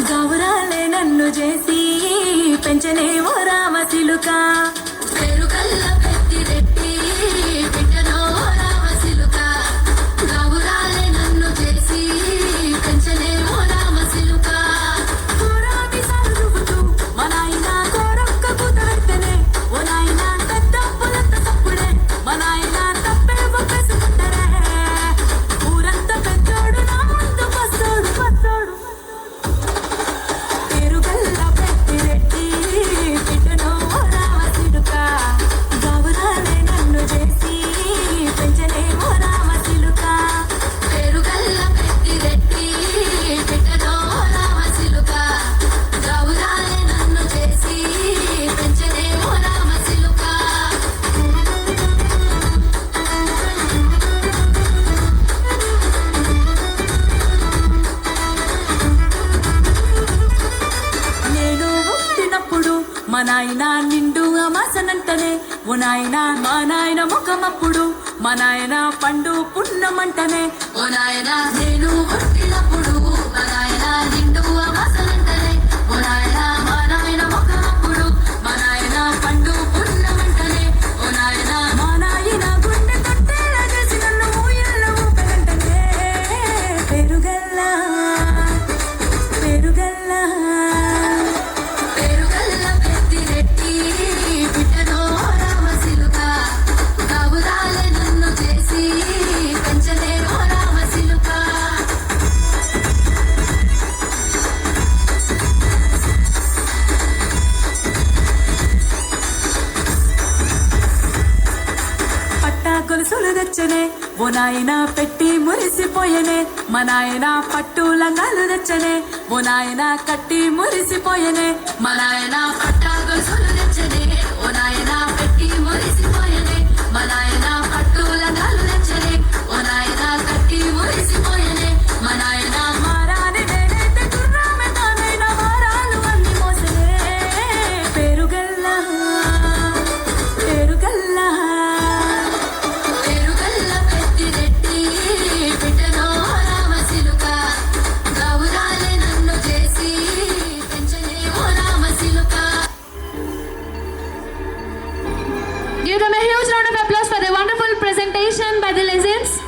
గౌరాలే నన్ను చేసి పెంచనేమో రామసిలుక పెరుగల్ల పెద్దిరెడ్డి బిడ్డనో రామసిలుక గౌరాలే నన్ను చేసి పెంచనేమో రామసిలుక కోరాటి సరువుతూ మా నాయన కోరొక్క కూతురెత్తనే ఓ నాయన పెద్దప్పులంత తప్పుడే మా నాయన తప్పే ఒప్పేసుకుంటారే ఊరంతా పెద్దోడు నా ముందు పచ్చోడు పచ్చోడు మా నాయన నిండు అమాసనంటనే ఓ నాయన మా నాయన ముఖమప్పుడు మా నాయన పండు పున్నమంటనే ఓ నాయన నేను పుట్టినప్పుడు మా నాయన నిండు అమాసనంటనే ఓ నాయన మా నాయన ముఖమప్పుడు మా నాయన పండు పున్నమంటనే ఓ నాయన మా నాయన గుండె తట్టేలా చేసి నన్ను ఊయల్లో ఊపలంటనే పెరుగల్లా పెరుగల్లా గొలుసులు తెచ్చనే ఓ నాయన పెట్టి మురిసిపోయనే మా నాయన పట్టు లంగాలు తెచ్చనే ఓ నాయన కట్టి మురిసిపోయనే మా నాయన పట్ట గొలుసులు తెచ్చనే ఓ నాయన పెట్టి మురిసిపోయనే మా నాయన పట్టు లంగాలు తెచ్చనే ఓ నాయన కట్టి మురిసిపోయనే మా నాయన మారాని నేనైతే గుర్రామె తానైన మారాలు అన్ని మోసనే పెరుగల్లా పెరుగల్లా Give them a huge round of applause for the wonderful presentation by the legends.